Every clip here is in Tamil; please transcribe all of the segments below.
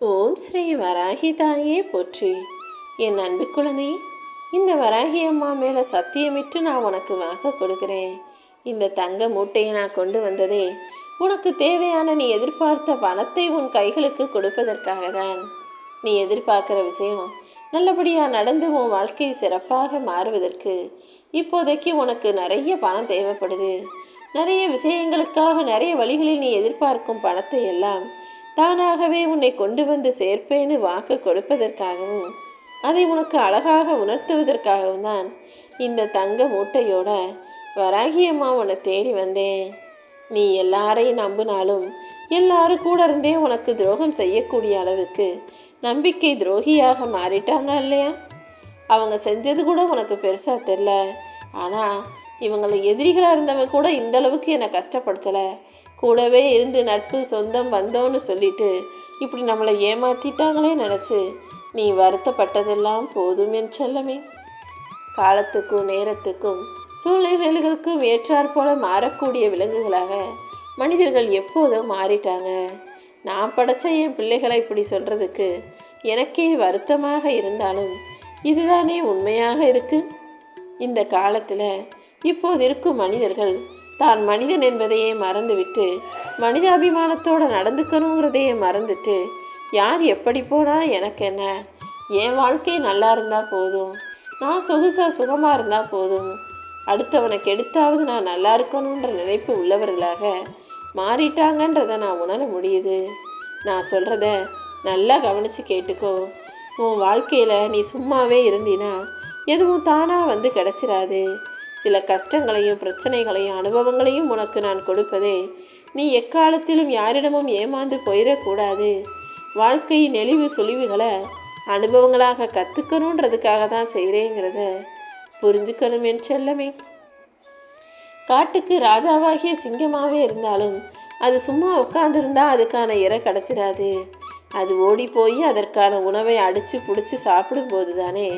ஓம் ஸ்ரீ வராகி தாயே போற்றி. என் அன்பு குழந்தை, இந்த வராகி அம்மா மேலே சத்தியமிட்டு நான் உனக்கு வாக்கு கொடுக்குறேன். இந்த தங்க மூட்டையை நான் கொண்டு வந்ததே உனக்கு தேவையான நீ எதிர்பார்த்த பணத்தை உன் கைகளுக்கு கொடுப்பதற்காக தான். நீ எதிர்பார்க்குற விஷயம் நல்லபடியாக நடந்து உன் வாழ்க்கை சிறப்பாக மாறுவதற்கு இப்போதைக்கு உனக்கு நிறைய பணம் தேவைப்படுது. நிறைய விஷயங்களுக்காக நிறைய வழிகளில் நீ எதிர்பார்க்கும் பணத்தை எல்லாம் தானாகவே உன்னை கொண்டு வந்து சேர்ப்பேன்னு வாக்கு கொடுப்பதற்காகவும் அதை உனக்கு அழகாக உணர்த்துவதற்காகவும் தான் இந்த தங்க மூட்டையோட வராகியம்மா உன்னை தேடி வந்தேன். நீ எல்லாரையும் நம்பினாலும் எல்லாரும் கூட இருந்தே உனக்கு துரோகம் செய்யக்கூடிய அளவுக்கு நம்பிக்கை துரோகியாக மாறிட்டாங்க இல்லையா? அவங்க செஞ்சது கூட உனக்கு பெருசாக தெரில. ஆனால் இவங்களை எதிரிகளாக இருந்தவங்க கூட இந்தளவுக்கு என்னை கஷ்டப்படுத்தலை. கூடவே இருந்து நட்பு சொந்தம் வந்தோன்னு சொல்லிட்டு இப்படி நம்மளை ஏமாற்றிட்டாங்களே நினச்சி நீ வருத்தப்பட்டதெல்லாம் போதும் என் செல்லமே. காலத்துக்கும் நேரத்துக்கும் சூழ்நிலைகளுக்கும் ஏற்றாற்போல மாறக்கூடிய விலங்குகளாக மனிதர்கள் எப்போதும் மாறிட்டாங்க. நான் படைச்ச என் பிள்ளைகளை இப்படி சொல்கிறதுக்கு எனக்கே வருத்தமாக இருந்தாலும் இதுதானே உண்மையாக இருக்கு. இந்த காலத்தில் இப்போது இருக்கும் மனிதர்கள் தான் மனிதன் என்பதையே மறந்துவிட்டு மனிதாபிமானத்தோடு நடந்துக்கணுங்கிறதையே மறந்துட்டு யார் எப்படி போனால் எனக்கு என்ன, என் வாழ்க்கை நல்லா இருந்தால் போதும், நான் சொகுசாக சுகமாக இருந்தால் போதும், அடுத்தவனை கெடுத்தாவது நான் நல்லா இருக்கணுன்ற நினைப்பு உள்ளவர்களாக மாறிட்டாங்கன்றதை நான் உணர முடியுது. நான் சொல்கிறத நல்லா கவனித்து கேட்டுக்கோ. உன் வாழ்க்கையில் நீ சும்மாவே இருந்தினா எதுவும் தானாக வந்து கிடச்சிராது. சில கஷ்டங்களையும் பிரச்சனைகளையும் அனுபவங்களையும் உனக்கு நான் கொடுப்பதே நீ எக்காலத்திலும் யாரிடமும் ஏமாந்து போயிடக்கூடாது. வாழ்க்கை நெளிவு சுழிவுகளை அனுபவங்களாக கற்றுக்கணுன்றதுக்காக தான் செய்கிறேங்கிறத புரிஞ்சுக்கணும் என் செல்லமே. காட்டுக்கு ராஜாவாகிய சிங்கமாகவே இருந்தாலும் அது சும்மா உட்காந்துருந்தா அதுக்கான இறை கிடச்சிடாது. அது ஓடி போய் அதற்கான உணவை அடித்து பிடிச்சி சாப்பிடும்போது தானே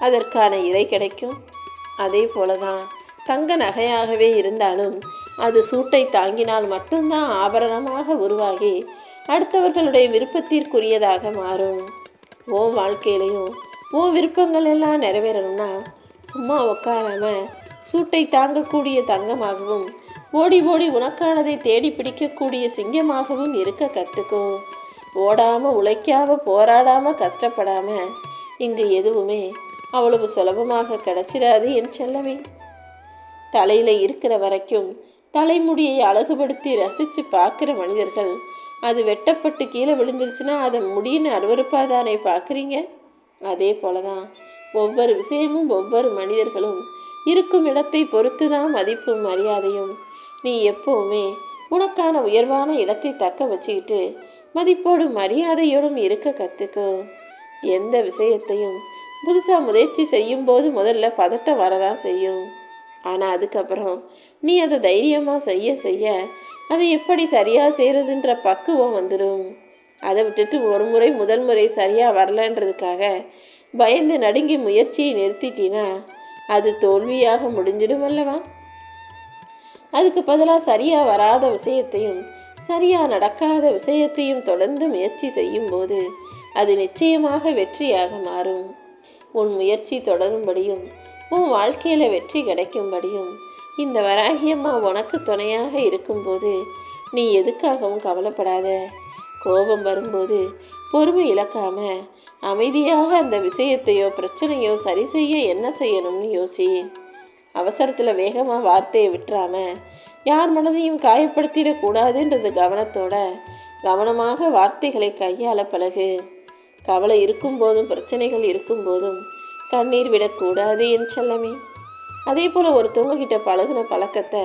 அதற்கான இறை கிடைக்கும். அதே போல தான் தங்க நகையாகவே இருந்தாலும் அது சூட்டை தாங்கினால் மட்டும்தான் ஆபரணமாக உருவாகி அடுத்தவர்களுடைய விருப்பத்திற்குரியதாக மாறும். உன் வாழ்க்கையிலையும் உன் விருப்பங்கள் எல்லாம் நிறைவேறணும்னா சும்மா உட்காராம சூட்டை தாங்கக்கூடிய தங்கமாகவும் ஓடி ஓடி உனக்கானதை தேடி பிடிக்கக்கூடிய சிங்கமாகவும் இருக்க கற்றுக்கோ. ஓடாமல் உழைக்காமல் போராடாமல் கஷ்டப்படாமல் இங்கு எதுவுமே அவ்வளவு சுலபமாக கிடைச்சிடாது என் செல்லமே. தலையில் இருக்கிற வரைக்கும் தலைமுடியை அழகுபடுத்தி ரசித்து பார்க்குற மனிதர்கள் அது வெட்டப்பட்டு கீழே விழுந்துருச்சுன்னா அதை முடின்னு அருவருப்பாக தானே பார்க்குறீங்க. அதே போல தான் ஒவ்வொரு விஷயமும் ஒவ்வொரு மனிதர்களும் இருக்கும் இடத்தை பொறுத்து தான் மதிப்பும் மரியாதையும். நீ எப்போவுமே உனக்கான உயர்வான இடத்தை தக்க வச்சுக்கிட்டு மதிப்போடும் மரியாதையோடும் இருக்க கற்றுக்கோ. எந்த விஷயத்தையும் புதுசாக முயற்சி செய்யும்போது முதல்ல பதட்டம் வரதான் செய்யும். ஆனால் அதுக்கப்புறம் நீ அதை தைரியமாக செய்ய அதை எப்படி சரியாக செய்கிறதுன்ற பக்குவம் வந்துடும். அதை விட்டுட்டு ஒரு முறை முதல் முறை சரியாக வரலன்றதுக்காக பயந்து நடுங்கி முயற்சியை நிறுத்திட்டினா அது தோல்வியாக முடிஞ்சிடும் அல்லவா? அதுக்கு பதிலாக சரியாக வராத விஷயத்தையும் சரியாக நடக்காத விஷயத்தையும் தொடர்ந்து முயற்சி செய்யும்போது அது நிச்சயமாக வெற்றியாக மாறும். உன் முயற்சி தொடரும்படியும் உன் வாழ்க்கையில் வெற்றி கிடைக்கும்படியும் இந்த வராகியம்மா உனக்கு துணையாக இருக்கும்போது நீ எதுக்காகவும் கவலைப்படாத. கோபம் வரும்போது பொறுமை இழக்காம அமைதியாக அந்த விஷயத்தையோ பிரச்சனையோ சரி செய்ய என்ன செய்யணும்னு யோசி. அவசரத்தில் வேகமாக வார்த்தையை விட்டுறாம யார் மனதையும் காயப்படுத்திடக்கூடாதுன்றது கவனமாக வார்த்தைகளை கையாள பழகு. கவலை இருக்கும்போதும் பிரச்சனைகள் இருக்கும்போதும் கண்ணீர் விடக்கூடாது என் செல்லமே. அதே போல் ஒருத்தவங்க கிட்ட பழகின பழக்கத்தை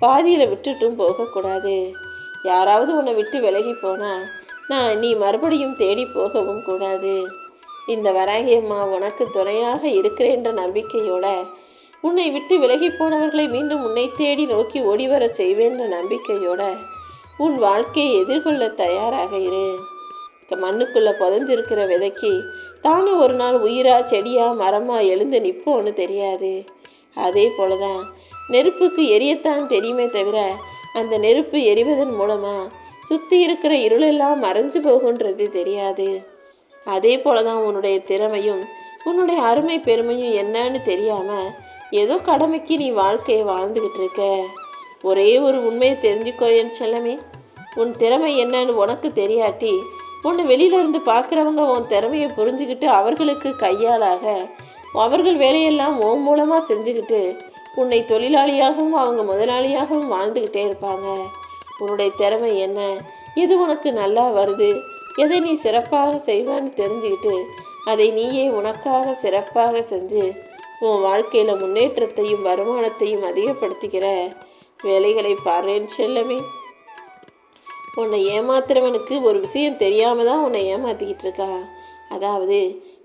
பாதியில் விட்டுட்டும் போகக்கூடாது. யாராவது உன்னை விட்டு விலகி போனால் நீ மறுபடியும் தேடி போகவும் கூடாது. இந்த வராகியம்மா உனக்கு துணையாக இருக்கிறேன்ற நம்பிக்கையோட உன்னை விட்டு விலகி போனவர்களை மீண்டும் உன்னை தேடி நோக்கி ஓடிவர செய்வேன்ற நம்பிக்கையோட உன் வாழ்க்கையை எதிர்கொள்ள தயாராக இரு. மண்ணுக்குள்ளே புதஞ்சிருக்கிற விதைக்கு தானும் ஒரு நாள் உயிரா செடியா மரமா எழுந்து நிற்போன்னு தெரியாது. அதே போல தான் நெருப்புக்கு எரியத்தான் தெரியுமே தவிர அந்த நெருப்பு எரிவதன் மூலமாக சுற்றி இருக்கிற இருளெல்லாம் மறைஞ்சு போகுன்றது தெரியாது. அதே போல தான் உன்னுடைய திறமையும் உன்னுடைய அருமை பெருமையும் என்னன்னு தெரியாமல் ஏதோ கடமைக்கு நீ வாழ்க்கையை வாழ்ந்துக்கிட்டு இருக்க. ஒரே ஒரு உண்மையை தெரிஞ்சுக்கோ என் செல்லமே. உன் திறமை என்னன்னு உனக்கு தெரியாட்டி உன்னை வெளியிலேருந்து பார்க்குறவங்க உன் திறமையை புரிஞ்சுக்கிட்டு அவர்களுக்கு கையாளாக அவர்கள் வேலையெல்லாம் உன் மூலமாக செஞ்சுக்கிட்டு உன்னை தொழிலாளியாகவும் அவங்க முதலாளியாகவும் வாழ்ந்துக்கிட்டே இருப்பாங்க. உன்னுடைய திறமை என்ன, எது உனக்கு நல்லா வருது, எதை நீ சிறப்பாக செய்வான்னு தெரிஞ்சுக்கிட்டு அதை நீயே உனக்காக சிறப்பாக செஞ்சு உன் வாழ்க்கையில் முன்னேற்றத்தையும் வருமானத்தையும் அதிகப்படுத்திக்கிற வேலைகளை பாருன்னு செல்லமே. உன்னை ஏமாத்துறவனுக்கு ஒரு விஷயம் தெரியாமல் தான் உன்னை ஏமாற்றிக்கிட்டு இருக்கா. அதாவது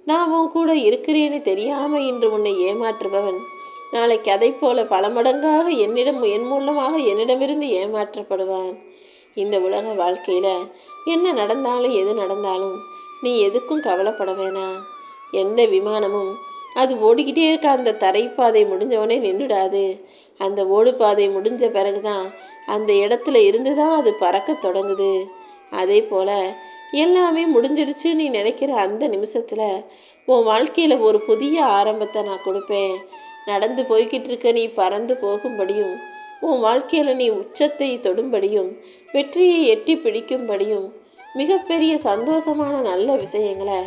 நான் உன் கூட இருக்கிறேன்னு தெரியாமல் இன்று உன்னை ஏமாற்றுபவன் நாளைக்கு அதை போல பல மடங்காக என் மூலமாக என்னிடமிருந்து ஏமாற்றப்படுவான். இந்த உலக வாழ்க்கையில் என்ன நடந்தாலும் எது நடந்தாலும் நீ எதுக்கும் கவலைப்பட வேணாம். எந்த விமானமும் அது ஓடிக்கிட்டே இருக்க அந்த தரைப்பாதை முடிஞ்சவனே நின்றுடாது. அந்த ஓடுபாதை முடிஞ்ச பிறகு தான் அந்த இடத்துல இருந்து தான் அது பறக்க தொடங்குது. அதே போல் எல்லாமே முடிஞ்சிடுச்சு நீ நினைக்கிற அந்த நிமிஷத்தில் உன் வாழ்க்கையில் ஒரு புதிய ஆரம்பத்தை நான் கொடுப்பேன். நடந்து போய்கிட்டு இருக்க நீ பறந்து போகும்படியும் உன் வாழ்க்கையில் நீ உச்சத்தை தொடும்படியும் வெற்றியை எட்டி பிடிக்கும்படியும் மிகப்பெரிய சந்தோஷமான நல்ல விஷயங்களை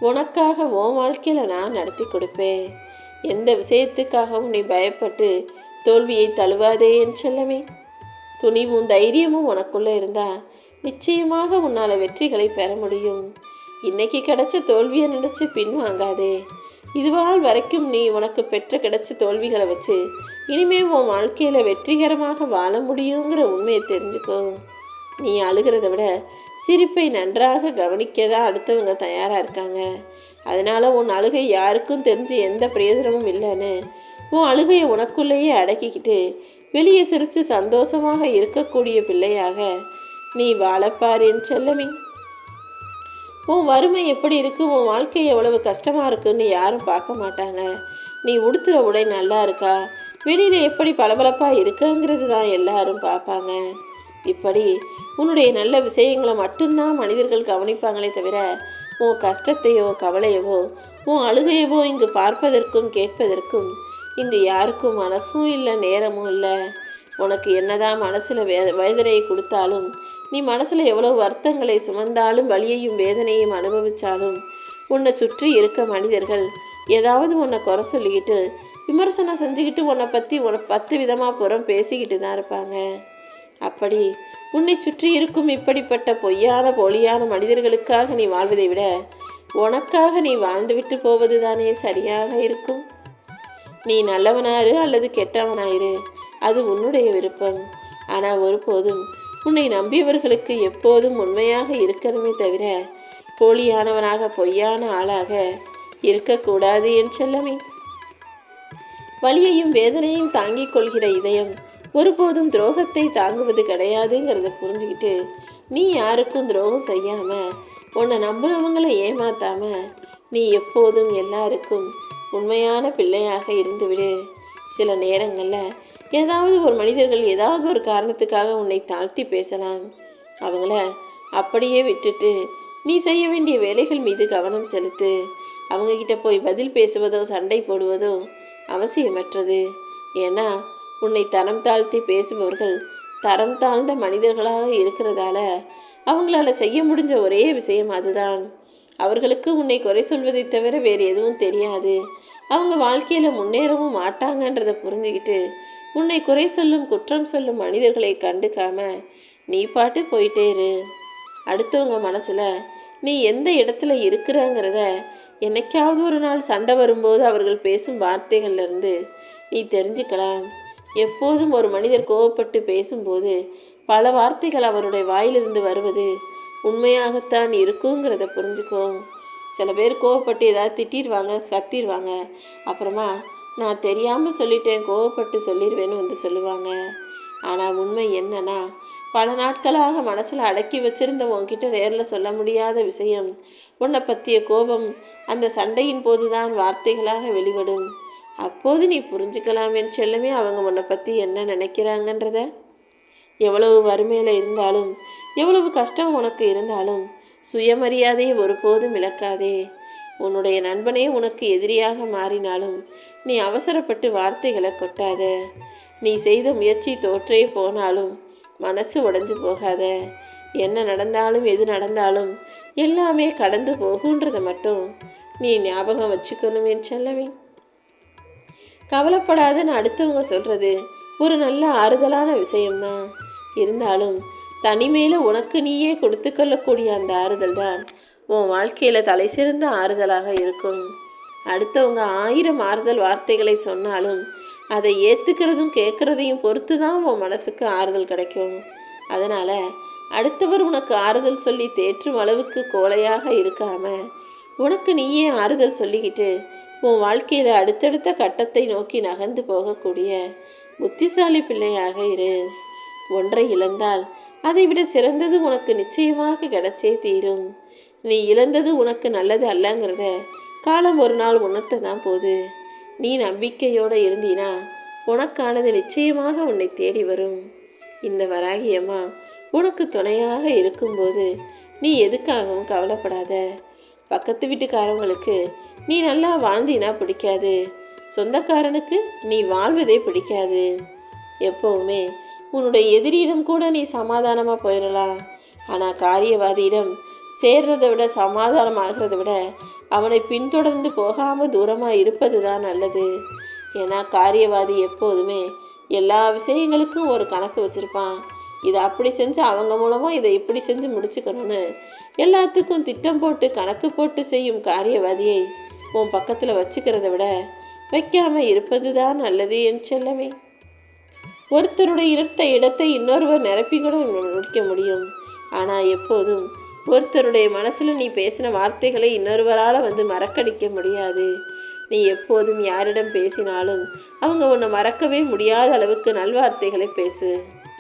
உனக்காக உன் வாழ்க்கையில் நான் நடத்தி கொடுப்பேன். எந்த விஷயத்துக்காகவும் நீ பயப்பட்டு தோல்வியை தழுவாதே என் செல்லமே. துணிவும் தைரியமும் உனக்குள்ளே இருந்தால் நிச்சயமாக உன்னால் வெற்றிகளை பெற முடியும். இன்னைக்கு கிடைச்ச தோல்வியை நினச்சி பின்வாங்காதே. இதுவால் வரைக்கும் நீ உனக்கு பெற்ற கிடைச்ச தோல்விகளை வச்சு இனிமே உன் வாழ்க்கையில் வெற்றிகரமாக வாழ முடியுங்கிற உண்மையை தெரிஞ்சுக்கோ. நீ அழுகிறத விட சிரிப்பை நன்றாக கவனிக்க தான் அடுத்தவங்க தயாராக இருக்காங்க. அதனால் உன் அழுகை யாருக்கும் தெரிஞ்சு எந்த பிரயோஜனமும் இல்லைன்னு உன் அழுகையை உனக்குள்ளேயே அடக்கிக்கிட்டு வெளியே சிரித்து சந்தோஷமாக இருக்கக்கூடிய பிள்ளையாக நீ வாழப்பாரின் செல்லமே. உன் வறுமை எப்படி இருக்குது, உன் வாழ்க்கை எவ்வளவு கஷ்டமாக இருக்குன்னு யாரும் பார்க்க மாட்டாங்க. நீ உடுத்துகிற உடை நல்லா இருக்கா, வெளியில் எப்படி பளபளப்பாக இருக்குங்கிறது தான் எல்லாரும் பார்ப்பாங்க. இப்படி உன்னுடைய நல்ல விஷயங்களை மட்டும்தான் மனிதர்கள் கவனிப்பாங்களே தவிர உன் கஷ்டத்தையோ கவலையவோ உன் அழுகையவோ இங்கு பார்ப்பதற்கும் கேட்பதற்கும் இங்கு யாருக்கும் மனசும் இல்லை, நேரமும் இல்லை. உனக்கு என்னதான் மனசில் வேதனையை கொடுத்தாலும் நீ மனசில் எவ்வளோ வருத்தங்களை சுமந்தாலும் வலியையும் வேதனையும் அனுபவித்தாலும் உன்னை சுற்றி இருக்க மனிதர்கள் ஏதாவது உன்னை குறை சொல்லிக்கிட்டு விமர்சனம் செஞ்சுக்கிட்டு உன்னை பற்றி 10 விதமாக புறம் பேசிக்கிட்டு தான் இருப்பாங்க. அப்படி உன்னை சுற்றி இருக்கும் இப்படிப்பட்ட பொய்யான போலியான மனிதர்களுக்காக நீ வாழ்வதை விட உனக்காக நீ வாழ்ந்துவிட்டு போவது தானே சரியாக இருக்கும். நீ நல்லவனாயிரு அல்லது கெட்டவனாயிரு, அது உன்னுடைய விருப்பம். ஆனால் ஒருபோதும் உன்னை நம்பியவர்களுக்கு எப்போதும் உண்மையாக இருக்கணுமே தவிர போலியானவனாக பொய்யான ஆளாக இருக்கக்கூடாது என் செல்லமே. வலியையும் வேதனையும் தாங்கிக் கொள்கிற இதயம் ஒருபோதும் துரோகத்தை தாங்குவது கிடையாதுங்கிறத புரிஞ்சுக்கிட்டு நீ யாருக்கும் துரோகம் செய்யாமல் உன்னை நம்புனவங்களை ஏமாத்தாமல் நீ எப்போதும் எல்லாருக்கும் உண்மையான பிள்ளையாக இருந்துவிடு. சில நேரங்களில் ஏதாவது ஒரு மனிதர்கள் ஏதாவது ஒரு காரணத்துக்காக உன்னை தாழ்த்தி பேசலாம். அவங்கள அப்படியே விட்டுட்டு நீ செய்ய வேண்டிய வேலைகள் மீது கவனம் செலுத்து. அவங்கக்கிட்ட போய் பதில் பேசுவதோ சண்டை போடுவதோ அவசியமற்றது. ஏன்னா உன்னை தரம் தாழ்த்தி பேசுபவர்கள் தரம் தாழ்ந்த மனிதர்களாக இருக்கிறதால அவங்களால செய்ய முடிஞ்ச ஒரே விஷயம் அதுதான். அவர்களுக்கு உன்னை குறை சொல்வதை தவிர வேறு எதுவும் தெரியாது. அவங்க வாழ்க்கையில் முன்னேறவும் மாட்டாங்கன்றதை புரிஞ்சுக்கிட்டு உன்னை குறை சொல்லும் குற்றம் சொல்லும் மனிதர்களை கண்டுக்காம நீ பாட்டு போயிட்டே இரு. அடுத்தவங்க மனசில் நீ எந்த இடத்துல இருக்கிறங்கிறத என்னைக்காவது ஒரு நாள் சண்டை வரும்போது அவர்கள் பேசும் வார்த்தைகள்லேருந்து நீ தெரிஞ்சுக்கலாம். எப்போதும் ஒரு மனிதர் கோவப்பட்டு பேசும்போது பல வார்த்தைகள் அவருடைய வாயிலிருந்து வருவது உண்மையாகத்தான் இருக்குங்கிறத புரிஞ்சுக்கோ. சில பேர் கோவப்பட்டு ஏதாவது திட்டிடுவாங்க, கத்திடுவாங்க. அப்புறமா நான் தெரியாமல் சொல்லிட்டேன், கோவப்பட்டு சொல்லிடுவேன்னு வந்து சொல்லுவாங்க. ஆனால் உண்மை என்னன்னா பல நாட்களாக மனசில் அடக்கி வச்சிருந்த உன்கிட்ட நேரில் சொல்ல முடியாத விஷயம் உன்னை பற்றிய கோபம் அந்த சண்டையின் போது தான் வார்த்தைகளாக வெளிப்படும். அப்போது நீ புரிஞ்சுக்கலாம் என் செல்லமே அவங்க உன்னை பற்றி என்ன நினைக்கிறாங்கன்றத. எவ்வளவு வறுமையில் இருந்தாலும் எவ்வளவு கஷ்டம் உனக்கு இருந்தாலும் சுயமரியாதையை ஒருபோதும் இழக்காதே. உன்னுடைய நண்பனே உனக்கு எதிரியாக மாறினாலும் நீ அவசரப்பட்டு வார்த்தைகளை கொட்டாத. நீ செய்த முயற்சி தோற்றே போனாலும் மனசு உடைஞ்சு போகாத. என்ன நடந்தாலும் எது நடந்தாலும் எல்லாமே கடந்து போகுன்றதை மட்டும் நீ ஞாபகம் வச்சுக்கணும் என் செல்லமே. கவலைப்படாதுன்னு அடுத்தவங்க சொல்கிறது ஒரு நல்ல ஆறுதலான விஷயம்தான். இருந்தாலும் தனிமையில் உனக்கு நீயே கொடுத்து கொள்ளக்கூடிய அந்த ஆறுதல் தான் உன் வாழ்க்கையில் தலை சிறந்த ஆறுதலாக இருக்கும். அடுத்தவங்க 1000 ஆறுதல் வார்த்தைகளை சொன்னாலும் அதை ஏற்றுக்கிறதும் கேட்குறதையும் பொறுத்து தான் உன் மனசுக்கு ஆறுதல் கிடைக்கும். அதனால் அடுத்தவர் உனக்கு ஆறுதல் சொல்லி தேற்றும் அளவுக்கு கோழையாக இருக்காம உனக்கு நீயே ஆறுதல் சொல்லிக்கிட்டு உன் வாழ்க்கையில் அடுத்தடுத்த கட்டத்தை நோக்கி நகர்ந்து போகக்கூடிய புத்திசாலி பிள்ளையாக இரு. ஒன்றை இழந்தால் அதை விட சிறந்தது உனக்கு நிச்சயமாக கிடைச்சே தீரும். நீ இழந்தது உனக்கு நல்லது அல்லங்கிறத காலம் ஒரு நாள் உணர்த்த தான் போகுது. நீ நம்பிக்கையோடு இருந்தீனா உனக்கானது நிச்சயமாக உன்னை தேடி வரும். இந்த வராகியம்மா உனக்கு துணையாக இருக்கும்போது நீ எதுக்காகவும் கவலைப்படாத. பக்கத்து வீட்டுக்காரவங்களுக்கு நீ நல்லா வாழ்ந்தினா பிடிக்காது, சொந்தக்காரனுக்கு நீ வாழ்வதே பிடிக்காது. எப்போவுமே உன்னுடைய எதிரியிடம் கூட நீ சமாதானமாக போயிடலாம். ஆனால் காரியவாதியிடம் சேர்றதை விட சமாதானம் ஆகிறத விட அவனை பின்தொடர்ந்து போகாமல் தூரமாக இருப்பது தான் நல்லது. ஏன்னா காரியவாதி எப்போதுமே எல்லா விஷயங்களுக்கும் ஒரு கணக்கு வச்சுருப்பான். இதை அப்படி செஞ்சு அவங்க மூலமாக இதை இப்படி செஞ்சு முடிச்சுக்கணும்னு எல்லாத்துக்கும் திட்டம் போட்டு கணக்கு போட்டு செய்யும் காரியவாதியை உன் பக்கத்தில் வச்சுக்கிறத விட வைக்காமல் இருப்பது தான் நல்லது என் செல்லமே. ஒருத்தருடைய இருந்த இடத்தை இன்னொருவர் நிரப்பி கூட முடிக்க முடியும். ஆனால் எப்போதும் ஒருத்தருடைய மனசில் நீ பேசின வார்த்தைகளை இன்னொருவரால் மறக்கடிக்க முடியாது. நீ எப்போதும் யாரிடம் பேசினாலும் அவங்க உன்னை மறக்கவே முடியாத அளவுக்கு நல்வார்த்தைகளை பேசு.